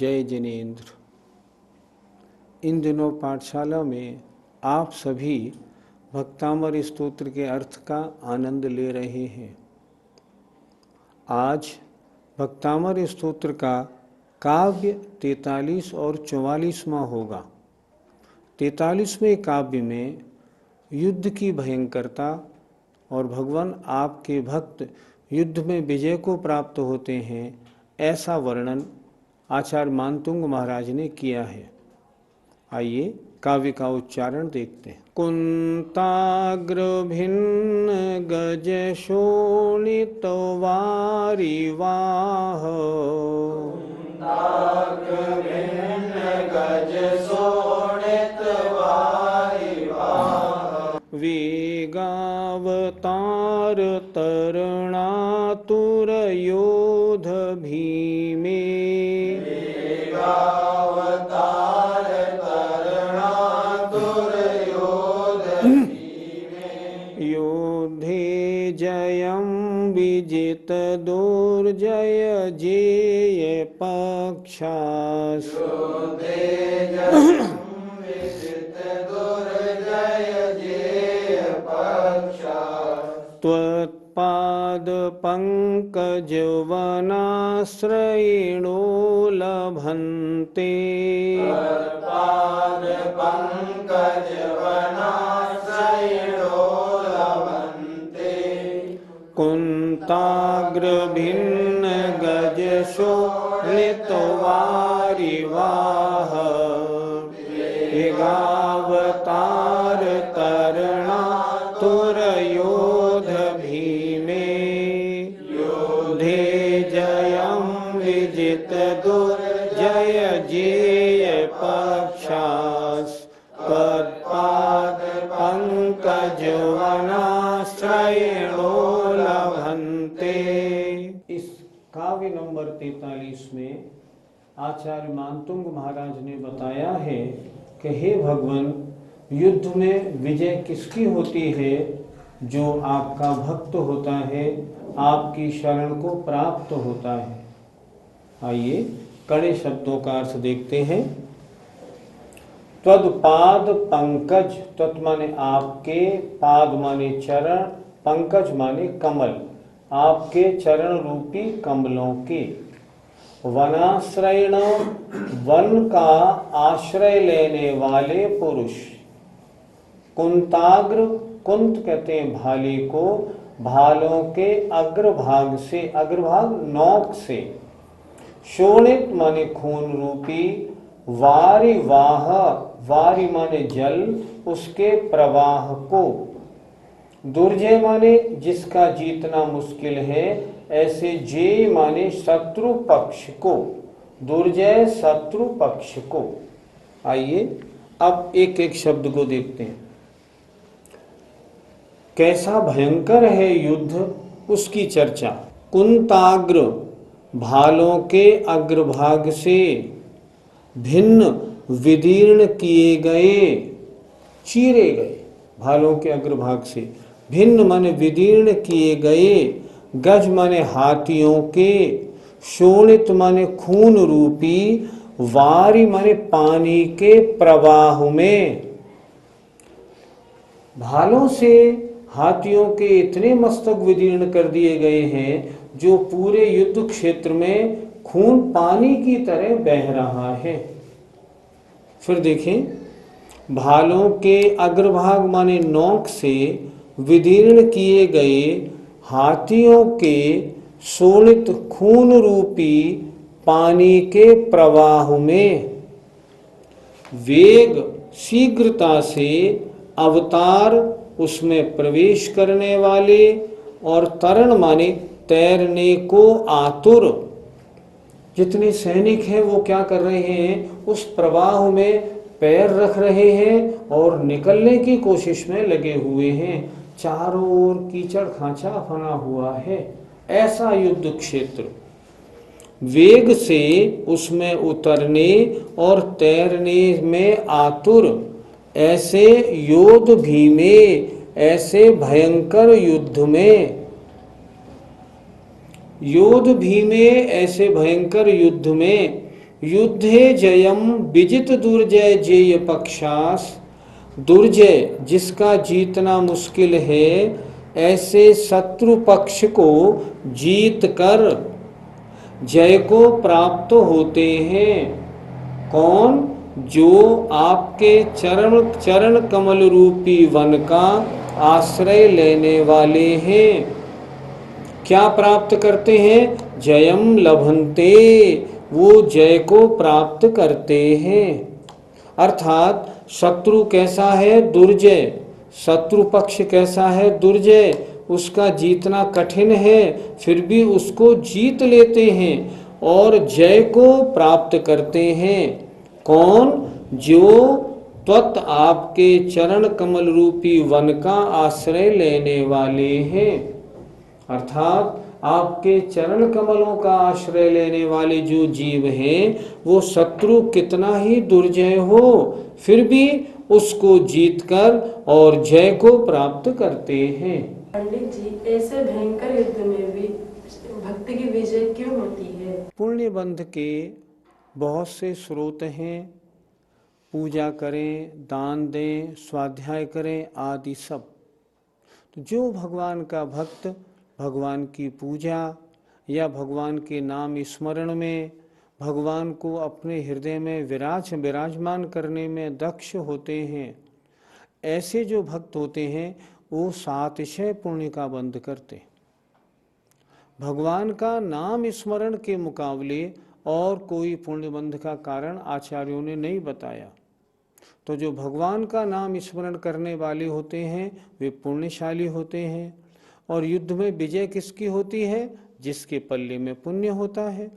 जय जिनेन्द्र। इन दिनों पाठशाला में आप सभी भक्तामर स्तोत्र के अर्थ का आनंद ले रहे हैं। आज भक्तामर स्तोत्र का काव्य 43 और 44वां होगा। 43वें काव्य में युद्ध की भयंकरता और भगवान आपके भक्त युद्ध में विजय को प्राप्त होते हैं, ऐसा वर्णन आचार्य मानतुंग महाराज ने किया है। आइए काव्य का उच्चारण देखते हैं। कुंताग्र भिन्न गज शोणित वारिवाह, वेगावतार तरणातुर योध भीमे, योधे जयं विजित दुर्जय जेय पक्षास, त्वत्पाद पंकजवनाश्रयिणो लभन्ते, कुंताग्र भिन्न गज शोणित वारिवाह, वेगावतार तरणातुर योध भीमे, योधे जयं विजित दुर्जय जेय पक्षास, त्वत्पाद पंकजवनाश्रयिणो लभन्ते। इस काव्य नंबर 43 में आचार्य मानतुंग महाराज ने बताया है कि हे भगवान, युद्ध में विजय किसकी होती है? जो आपका भक्त होता है, आपकी शरण को प्राप्त होता है। आइए कड़े शब्दों का अर्थ देखते हैं। त्वदपाद पंकज, तत् माने आपके, पाद माने चरण, पंकज माने कमल, आपके चरण रूपी कमलों के, वनाश्रयण वन का आश्रय लेने वाले पुरुष, कुंताग्र, कुंत कहते हैं भाले को, भालों के अग्रभाग से, अग्रभाग नोक से, शोणित माने खून रूपी, वारिवाह, वारी माने जल, उसके प्रवाह को, दुर्जय माने जिसका जीतना मुश्किल है, ऐसे जे माने शत्रु पक्ष को, दुर्जय शत्रु पक्ष को। आइए अब एक एक शब्द को देखते हैं। कैसा भयंकर है युद्ध, उसकी चर्चा। कुंताग्र, भालों के अग्रभाग से, भिन्न विदीर्ण किए गए, चीरे गए, भालों के अग्रभाग से, भिन्न माने विदीर्ण किए गए, गज माने हाथियों के, शोणित माने खून रूपी, वारी माने पानी के प्रवाह में। भालों से हाथियों के इतने मस्तक विदीर्ण कर दिए गए हैं जो पूरे युद्ध क्षेत्र में खून पानी की तरह बह रहा है। फिर देखें, भालों के अग्रभाग माने नोक से विदीर्ण किए गए हाथियों के शोणित खून रूपी पानी के प्रवाह में, वेग शीघ्रता से, अवतार उसमें प्रवेश करने वाले, और तरण माने तैरने को आतुर। जितने सैनिक हैं वो क्या कर रहे हैं? उस प्रवाह में पैर रख रहे हैं और निकलने की कोशिश में लगे हुए हैं। चारों ओर कीचड़ खांचा बना हुआ है, ऐसा युद्ध क्षेत्र। वेग से उसमें उतरने और तैरने में आतुर, ऐसे योध भीमे, ऐसे भयंकर युद्ध में, योध भीमे, ऐसे भयंकर युद्ध में, युद्धे जयम विजित दुर्जय जेय पक्षास, दुर्जय जिसका जीतना मुश्किल है, ऐसे शत्रु पक्ष को जीत कर जय को प्राप्त होते हैं। कौन? जो आपके चरण कमल रूपी वन का आश्रय लेने वाले हैं। क्या प्राप्त करते हैं? जयम लभन्ते, वो जय को प्राप्त करते हैं। अर्थात शत्रु कैसा है? दुर्जय। शत्रु पक्ष कैसा है? दुर्जय। उसका जीतना कठिन है, फिर भी उसको जीत लेते हैं और जय को प्राप्त करते हैं। कौन? जो त्वत् आपके चरण कमल रूपी वन का आश्रय लेने वाले हैं। अर्थात आपके चरण कमलों का आश्रय लेने वाले जो जीव हैं, वो शत्रु कितना ही दुर्जय हो, फिर भी उसको जीतकर और जय को प्राप्त करते हैं। पंडित जी, ऐसे भयंकर युद्ध में भी भक्ति की विजय क्यों होती है? पुण्य बंध के बहुत से स्रोत हैं। पूजा करें, दान दें, स्वाध्याय करें आदि सब। तो जो भगवान का भक्त भगवान की पूजा या भगवान के नाम स्मरण में, भगवान को अपने हृदय में विराजमान करने में दक्ष होते हैं, ऐसे जो भक्त होते हैं वो 700 पुण्य का बंध करते। भगवान का नाम स्मरण के मुकाबले और कोई पुण्य बंध का कारण आचार्यों ने नहीं बताया। तो जो भगवान का नाम स्मरण करने वाले होते हैं वे पुण्यशाली होते हैं। और युद्ध में विजय किसकी होती है? जिसके पल्ले में पुण्य होता है।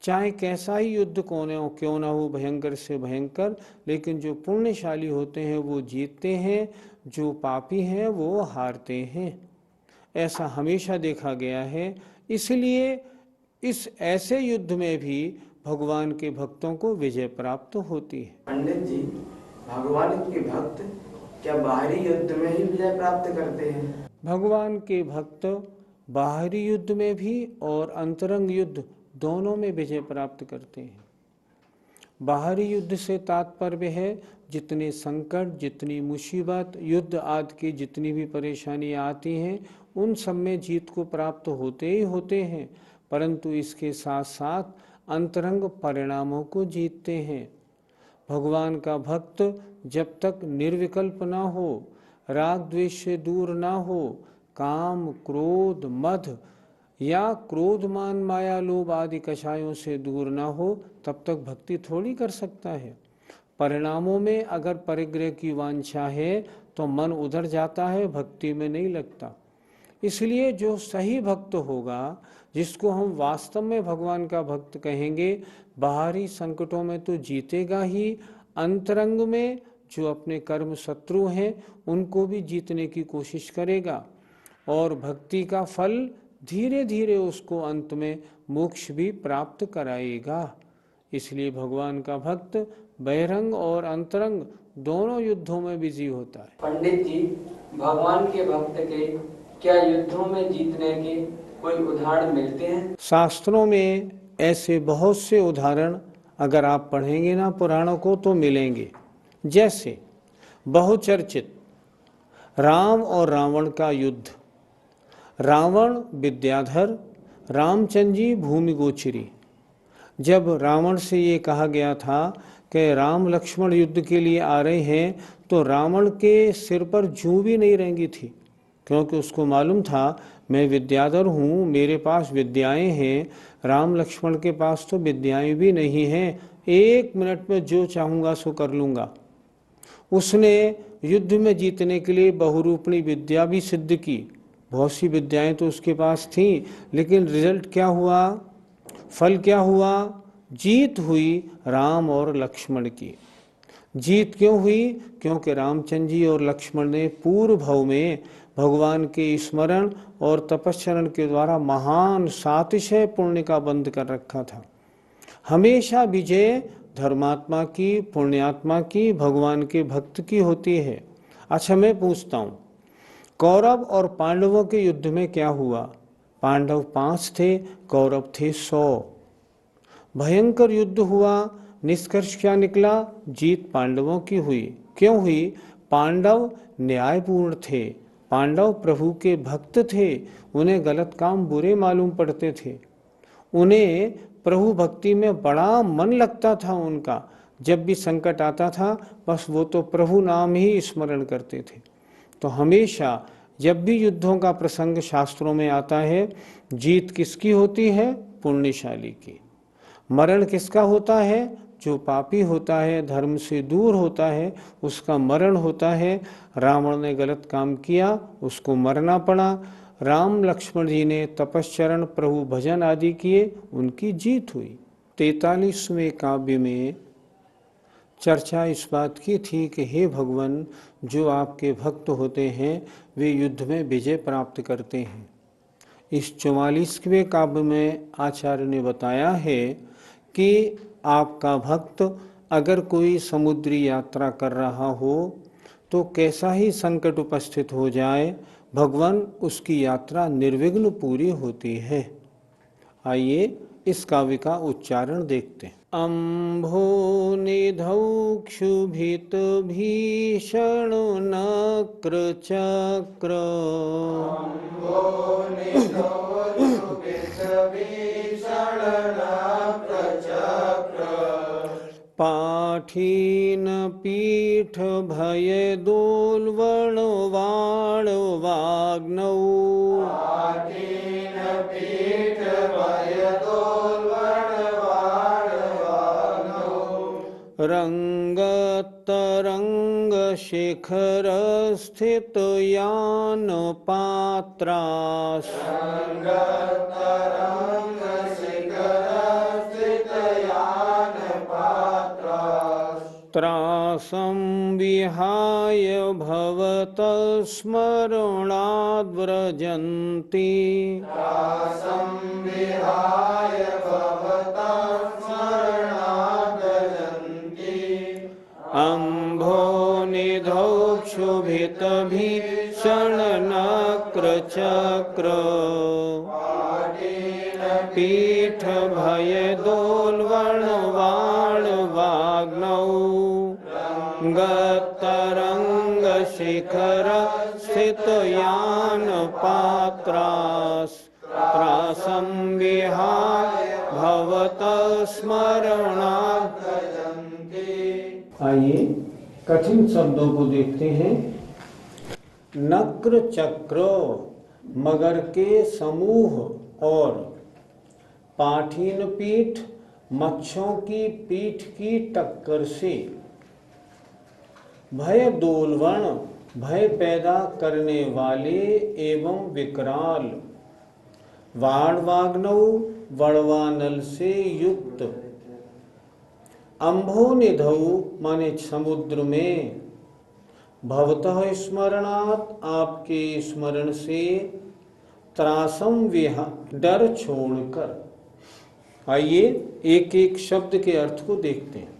चाहे कैसा ही युद्ध क्यों ना हो, भयंकर से भयंकर, लेकिन जो पुण्यशाली होते हैं वो जीतते हैं, जो पापी हैं वो हारते हैं। ऐसा हमेशा देखा गया है। इसलिए इस ऐसे युद्ध में भी भगवान के भक्तों को विजय प्राप्त होती है। पंडित जी, भगवान के भक्त क्या बाहरी युद्ध में ही विजय प्राप्त करते हैं? भगवान के भक्त बाहरी युद्ध में भी और अंतरंग युद्ध दोनों में विजय प्राप्त करते हैं। बाहरी युद्ध से तात्पर्य है जितने संकट, जितनी मुसीबत, युद्ध आदि की जितनी भी परेशानियां आती हैं, उन सब में जीत को प्राप्त होते ही होते हैं, परंतु इसके साथ साथ अंतरंग परिणामों को जीतते हैं। भगवान का भक्त जब तक निर्विकल्प ना हो, राग द्वेष से दूर ना हो, काम क्रोध मद या क्रोध मान माया लोभ आदि कषायों से दूर ना हो, तब तक भक्ति थोड़ी कर सकता है। परिणामों में अगर परिग्रह की वांछा है तो मन उधर जाता है, भक्ति में नहीं लगता। इसलिए जो सही भक्त होगा, जिसको हम वास्तव में भगवान का भक्त कहेंगे, बाहरी संकटों में तो जीतेगा ही, अंतरंग में जो अपने कर्म शत्रु हैं उनको भी जीतने की कोशिश करेगा और भक्ति का फल धीरे धीरे उसको अंत में मोक्ष भी प्राप्त कराएगा। इसलिए भगवान का भक्त बहिरंग और अंतरंग दोनों युद्धों में बिजी होता है। पंडित जी, भगवान के भक्त के क्या युद्धों में जीतने के कोई उदाहरण मिलते हैं? शास्त्रों में ऐसे बहुत से उदाहरण अगर आप पढ़ेंगे ना पुराणों को तो मिलेंगे। जैसे बहुचर्चित राम और रावण का युद्ध। रावण विद्याधर, रामचंद्र जी भूमि गोचरी। जब रावण से ये कहा गया था कि राम लक्ष्मण युद्ध के लिए आ रहे हैं, तो रावण के सिर पर जूं भी नहीं रेंगी थी, क्योंकि उसको मालूम था मैं विद्याधर हूँ, मेरे पास विद्याएं हैं, राम लक्ष्मण के पास तो विद्याएं भी नहीं हैं, 1 मिनट में जो चाहूँगा सो कर लूँगा। उसने युद्ध में जीतने के लिए बहुरूपणी विद्या भी सिद्ध की। बहुत सी विद्याएं तो उसके पास थीं, लेकिन रिजल्ट क्या हुआ, फल क्या हुआ? जीत हुई राम और लक्ष्मण की। जीत क्यों हुई? क्योंकि रामचंद्र जी और लक्ष्मण ने पूर्व भाव में भगवान के स्मरण और तपस्चरण के द्वारा महान 700 पुण्य का बंध कर रखा था। हमेशा विजय धर्मात्मा की, पुण्यात्मा की, भगवान के भक्त की होती है। अच्छा, मैं पूछता हूँ, कौरव और पांडवों के युद्ध में क्या हुआ? पांडव 5 थे, कौरव थे 100। भयंकर युद्ध हुआ, निष्कर्ष क्या निकला? जीत पांडवों की हुई। क्यों हुई? पांडव न्यायपूर्ण थे, पांडव प्रभु के भक्त थे, उन्हें गलत काम बुरे मालूम पड़ते थे, उन्हें प्रभु भक्ति में बड़ा मन लगता था उनका। जब भी संकट आता था बस वो तो प्रभु नाम ही स्मरण करते थे। तो हमेशा जब भी युद्धों का प्रसंग शास्त्रों में आता है, जीत किसकी होती है? पुण्यशाली की। मरण किसका होता है? जो पापी होता है, धर्म से दूर होता है, उसका मरण होता है। रावण ने गलत काम किया, उसको मरना पड़ा। राम लक्ष्मण जी ने तपश्चरण प्रभु भजन आदि किए, उनकी जीत हुई। 43वें काव्य में चर्चा इस बात की थी कि हे भगवान, जो आपके भक्त होते हैं वे युद्ध में विजय प्राप्त करते हैं। इस 44वें काव्य में आचार्य ने बताया है कि आपका भक्त अगर कोई समुद्री यात्रा कर रहा हो तो कैसा ही संकट उपस्थित हो जाए, भगवान उसकी यात्रा निर्विघ्न पूरी होती है। आइए इस काव्य का उच्चारण देखते हैं। अम्भो निधौ क्षुभित भीषण नक्र चक्र, पाठीन पीठ भय दोलवण वाण वाग्नौ, रंगतरंग शिखर स्थित यान पात्रास, त्रासं विहाय भवत स्मरणाद् व्रजन्ति, अम्भो निधौ क्षुभित भीषण नक्र चक्र, पीठ भय दोलवण वाण वाग्नौ, गतरंग शिखर स्थित यान पात्रास, त्रासं विहाय भवत स्मरणात्। आइए कठिन शब्दों को देखते हैं। नक्र चक्र मगर के समूह और पाठीन पीठ मच्छों की पीठ की टक्कर से, भय दोलवण भय पैदा करने वाले एवं विकराल, वाणवाग्नौ वड़वानल से युक्त, अम्भो निधौ माने समुद्र में, भवतः स्मरणात् आपके स्मरण से, त्रासम विहा डर छोड़कर। आइए एक एक शब्द के अर्थ को देखते हैं।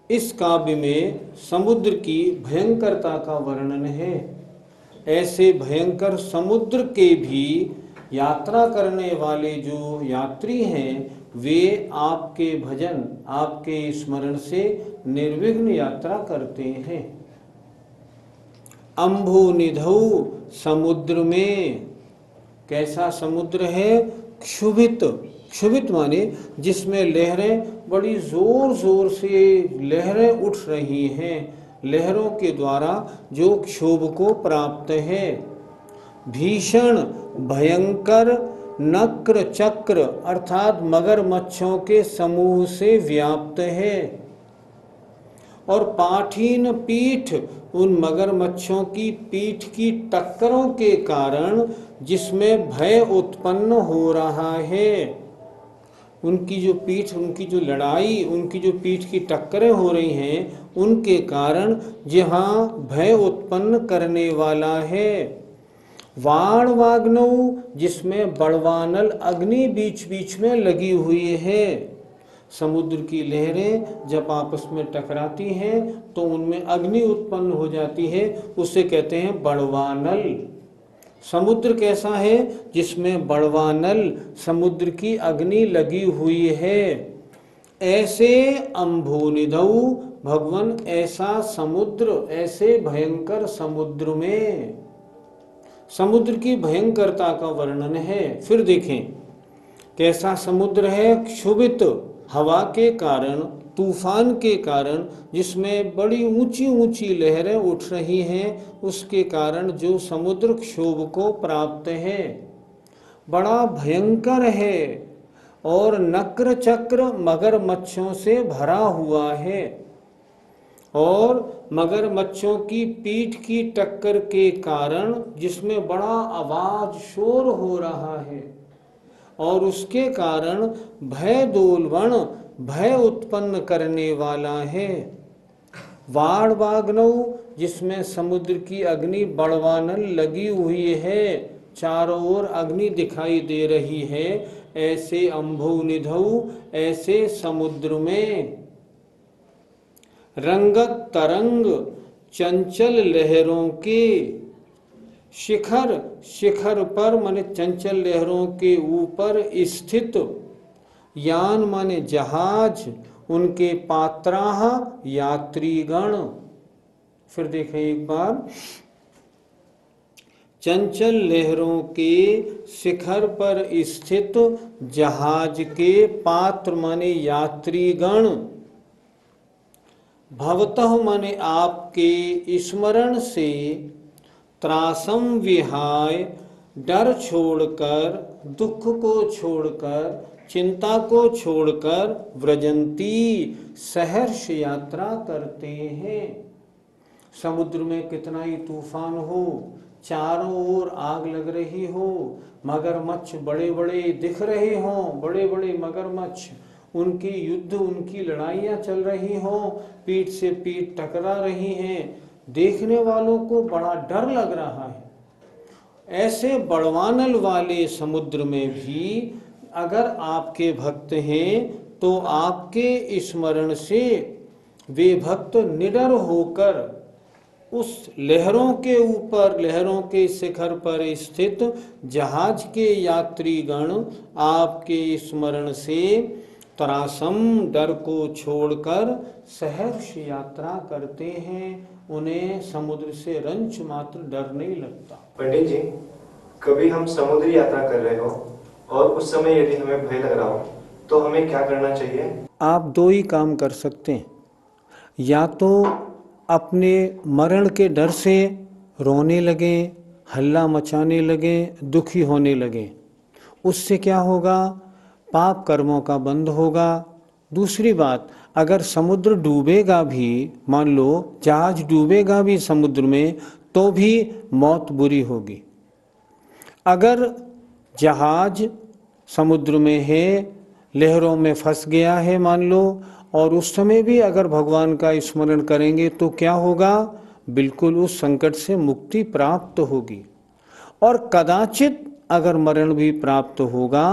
इस काव्य में समुद्र की भयंकरता का वर्णन है। ऐसे भयंकर समुद्र के भी यात्रा करने वाले जो यात्री हैं वे आपके भजन आपके स्मरण से निर्विघ्न यात्रा करते हैं। अम्भो निधौ समुद्र में, कैसा समुद्र है? क्षुभित, क्षुभित माने जिसमें लहरें बड़ी जोर जोर से लहरें उठ रही हैं, लहरों के द्वारा जो क्षोभ को प्राप्त है। भीषण भयंकर, नक्र चक्र अर्थात मगरमच्छों के समूह से व्याप्त है, और पाठीन पीठ उन मगरमच्छों की पीठ की टक्करों के कारण जिसमें भय उत्पन्न हो रहा है। उनकी जो पीठ, उनकी जो लड़ाई, उनकी जो पीठ की टक्करें हो रही हैं, उनके कारण जहाँ भय उत्पन्न करने वाला है। वाण वाग्नौ जिसमें बड़वानल अग्नि बीच बीच में लगी हुई है। समुद्र की लहरें जब आपस में टकराती हैं तो उनमें अग्नि उत्पन्न हो जाती है, उसे कहते हैं बड़वानल। समुद्र कैसा है? जिसमें बड़वानल समुद्र की अग्नि लगी हुई है। ऐसे अम्भोनिधौ, भगवान ऐसा समुद्र, ऐसे भयंकर समुद्र में, समुद्र की भयंकरता का वर्णन है। फिर देखें कैसा समुद्र है? क्षुभित हवा के कारण, तूफान के कारण, जिसमें बड़ी ऊंची ऊंची लहरें उठ रही हैं, उसके कारण जो समुद्र क्षोभ को प्राप्त है, बड़ा भयंकर है और नक्र चक्र मगरमच्छों से भरा हुआ है। और मगरमच्छों की पीठ की टक्कर के कारण जिसमें बड़ा आवाज शोर हो रहा है, और उसके कारण भय दोलवण, भय उत्पन्न करने वाला है। वाड़ बागनौ, जिसमें समुद्र की अग्नि बड़वानल लगी हुई है, चारों ओर अग्नि दिखाई दे रही है। ऐसे अम्भोनिधौ, ऐसे समुद्र में रंगत तरंग, चंचल लहरों के शिखर, शिखर पर माने चंचल लहरों के ऊपर स्थित, यान माने जहाज, उनके पात्राह यात्रीगण। फिर देखें एक बार, चंचल लहरों के शिखर पर स्थित जहाज के पात्र माने यात्रीगण, भवतः माने आपके स्मरण से, त्रासम विहाय, डर छोड़कर, दुख को छोड़कर, चिंता को छोड़कर, व्रजंती, सहर्ष यात्रा करते हैं। समुद्र में कितना ही तूफान हो, चारों ओर आग लग रही हो, मगरमच्छ बड़े बड़े दिख रहे हों, बड़े बड़े मगरमच्छ, उनकी युद्ध, उनकी लड़ाइयाँ चल रही हों, पीठ से पीठ टकरा रही हैं, देखने वालों को बड़ा डर लग रहा है। ऐसे बड़वानल वाले समुद्र में भी अगर आपके भक्त हैं तो आपके स्मरण से वे भक्त निडर होकर उस लहरों के ऊपर, लहरों के शिखर पर स्थित जहाज के यात्रीगण आपके स्मरण से त्रासम, डर को छोड़कर सहर्ष यात्रा करते हैं। उन्हें समुद्र से रंच मात्र डर नहीं लगता। पंडित जी, कभी हम समुद्री यात्रा कर रहे हो और उस समय यदि हमें भय लग रहा हो तो हमें क्या करना चाहिए? आप दो ही काम कर सकते हैं। या तो अपने मरण के डर से रोने लगें, हल्ला मचाने लगें, दुखी होने लगें। उससे क्या होगा? पाप कर्मों का बंध होगा। दूसरी बात, अगर समुद्र डूबेगा भी, मान लो जहाज डूबेगा भी समुद्र में, तो भी मौत बुरी होगी। अगर जहाज समुद्र में है, लहरों में फंस गया है मान लो, और उस समय भी अगर भगवान का स्मरण करेंगे तो क्या होगा? बिल्कुल उस संकट से मुक्ति प्राप्त होगी। और कदाचित अगर मरण भी प्राप्त होगा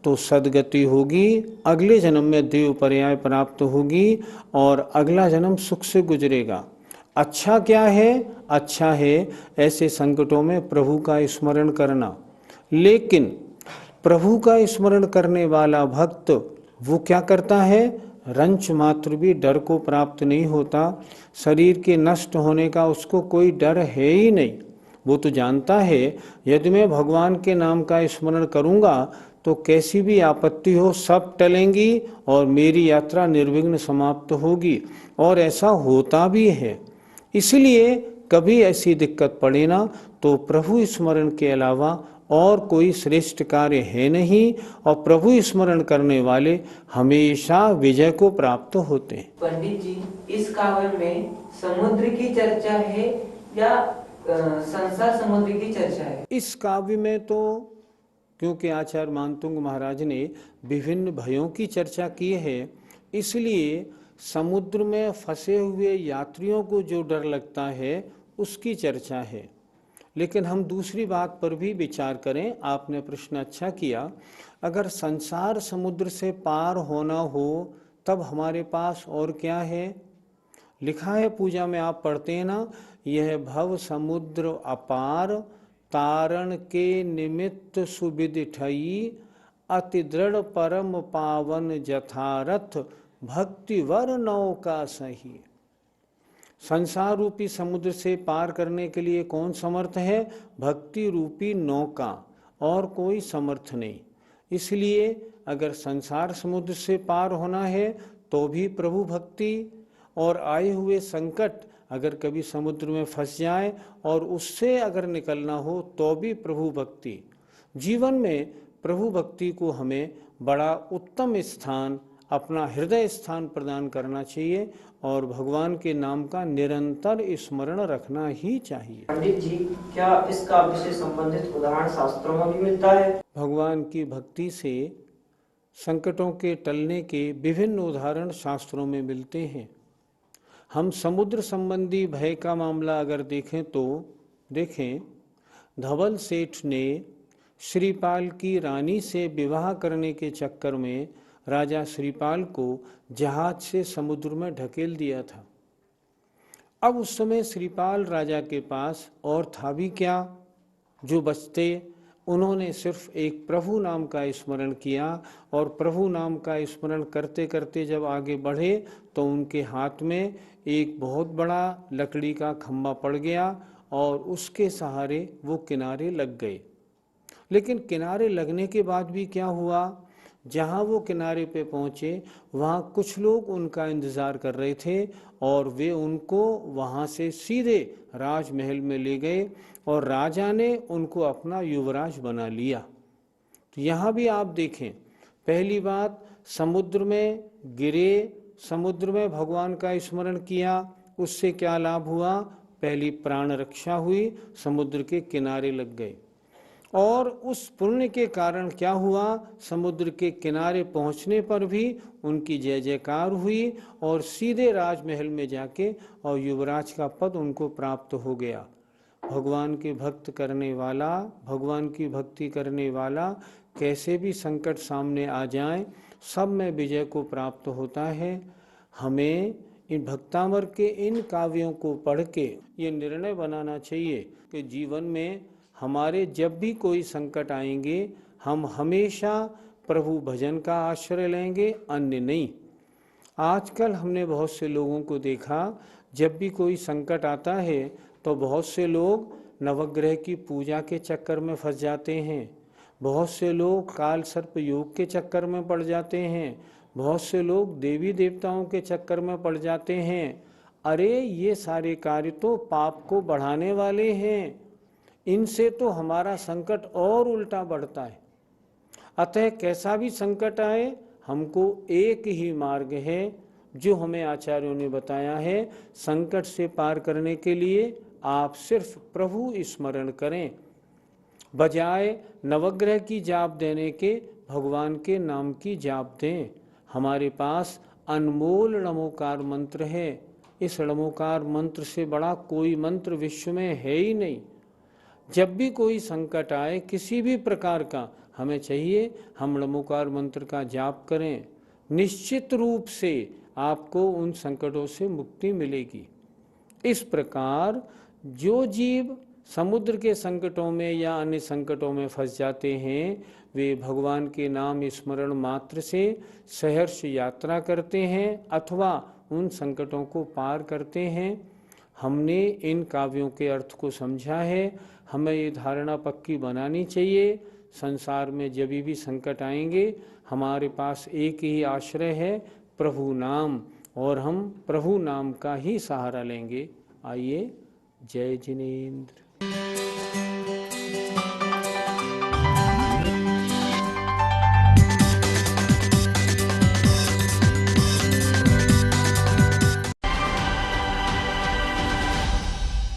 तो सद्गति होगी, अगले जन्म में देव पर्याय प्राप्त होगी और अगला जन्म सुख से गुजरेगा। अच्छा क्या है? अच्छा है ऐसे संकटों में प्रभु का स्मरण करना। लेकिन प्रभु का स्मरण करने वाला भक्त वो क्या करता है? रंच मात्र भी डर को प्राप्त नहीं होता। शरीर के नष्ट होने का उसको कोई डर है ही नहीं। वो तो जानता है यदि मैं भगवान के नाम का स्मरण करूंगा तो कैसी भी आपत्ति हो सब टलेंगी और मेरी यात्रा निर्विघ्न समाप्त होगी। और ऐसा होता भी है। इसलिए कभी ऐसी दिक्कत पड़े ना तो प्रभु स्मरण के अलावा और कोई श्रेष्ठ कार्य है नहीं, और प्रभु स्मरण करने वाले हमेशा विजय को प्राप्त होते हैं। पंडित जी, इस काव्य में समुद्र की चर्चा है या संसार समुद्र की चर्चा है? इस काव्य में तो क्योंकि आचार्य मानतुंग महाराज ने विभिन्न भयों की चर्चा की है, इसलिए समुद्र में फंसे हुए यात्रियों को जो डर लगता है उसकी चर्चा है। लेकिन हम दूसरी बात पर भी विचार करें। आपने प्रश्न अच्छा किया। अगर संसार समुद्र से पार होना हो तब हमारे पास और क्या है? लिखा है पूजा में, आप पढ़ते हैं ना, यह भव समुद्र अपार तारण के निमित्त सुविदिठई, अति दृढ़ परम पावन जथारथ, भक्ति वर नौका सही। संसार रूपी समुद्र से पार करने के लिए कौन समर्थ है? भक्ति रूपी नौका, और कोई समर्थ नहीं। इसलिए अगर संसार समुद्र से पार होना है तो भी प्रभु भक्ति, और आए हुए संकट अगर कभी समुद्र में फंस जाए और उससे अगर निकलना हो तो भी प्रभु भक्ति। जीवन में प्रभु भक्ति को हमें बड़ा उत्तम स्थान, अपना हृदय स्थान प्रदान करना चाहिए, और भगवान के नाम का निरंतर स्मरण रखना ही चाहिए। पंडित जी, क्या इसका विषय संबंधित उदाहरण शास्त्रों में भी मिलता है? भगवान की भक्ति से संकटों के टलने के विभिन्न उदाहरण शास्त्रों में मिलते हैं। हम समुद्र संबंधी भय का मामला अगर देखें तो देखें, धवल सेठ ने श्रीपाल की रानी से विवाह करने के चक्कर में राजा श्रीपाल को जहाज से समुद्र में ढकेल दिया था। अब उस समय श्रीपाल राजा के पास और था भी क्या जो बचते। उन्होंने सिर्फ एक प्रभु नाम का स्मरण किया, और प्रभु नाम का स्मरण करते करते जब आगे बढ़े तो उनके हाथ में एक बहुत बड़ा लकड़ी का खंभा पड़ गया, और उसके सहारे वो किनारे लग गए। लेकिन किनारे लगने के बाद भी क्या हुआ, जहाँ वो किनारे पे पहुँचे वहाँ कुछ लोग उनका इंतज़ार कर रहे थे, और वे उनको वहाँ से सीधे राजमहल में ले गए, और राजा ने उनको अपना युवराज बना लिया। तो यहाँ भी आप देखें, पहली बात समुद्र में गिरे, समुद्र में भगवान का स्मरण किया, उससे क्या लाभ हुआ? पहली प्राण रक्षा हुई, समुद्र के किनारे लग गए। और उस पुण्य के कारण क्या हुआ? समुद्र के किनारे पहुंचने पर भी उनकी जय जयकार हुई, और सीधे राजमहल में जाके और युवराज का पद उनको प्राप्त हो गया। भगवान के भक्त करने वाला, भगवान की भक्ति करने वाला कैसे भी संकट सामने आ जाए, सब में विजय को प्राप्त होता है। हमें इन भक्तामर के इन काव्यों को पढ़ के ये निर्णय बनाना चाहिए कि जीवन में हमारे जब भी कोई संकट आएंगे हम हमेशा प्रभु भजन का आश्रय लेंगे, अन्य नहीं। आजकल हमने बहुत से लोगों को देखा, जब भी कोई संकट आता है तो बहुत से लोग नवग्रह की पूजा के चक्कर में फंस जाते हैं, बहुत से लोग काल सर्प योग के चक्कर में पड़ जाते हैं, बहुत से लोग देवी देवताओं के चक्कर में पड़ जाते हैं। अरे ये सारे कार्य तो पाप को बढ़ाने वाले हैं, इनसे तो हमारा संकट और उल्टा बढ़ता है। अतः कैसा भी संकट आए, हमको एक ही मार्ग है जो हमें आचार्यों ने बताया है। संकट से पार करने के लिए आप सिर्फ प्रभु स्मरण करें, बजाय नवग्रह की जाप देने के भगवान के नाम की जाप दें। हमारे पास अनमोल नमोकार मंत्र है, इस नमोकार मंत्र से बड़ा कोई मंत्र विश्व में है ही नहीं। जब भी कोई संकट आए किसी भी प्रकार का, हमें चाहिए हम नमोकार मंत्र का जाप करें, निश्चित रूप से आपको उन संकटों से मुक्ति मिलेगी। इस प्रकार जो जीव समुद्र के संकटों में या अन्य संकटों में फंस जाते हैं, वे भगवान के नाम स्मरण मात्र से सहर्ष यात्रा करते हैं अथवा उन संकटों को पार करते हैं। हमने इन काव्यों के अर्थ को समझा है, हमें ये धारणा पक्की बनानी चाहिए, संसार में जब भी संकट आएंगे हमारे पास एक ही आश्रय है, प्रभु नाम, और हम प्रभु नाम का ही सहारा लेंगे। आइए, जय जिनेंद्र।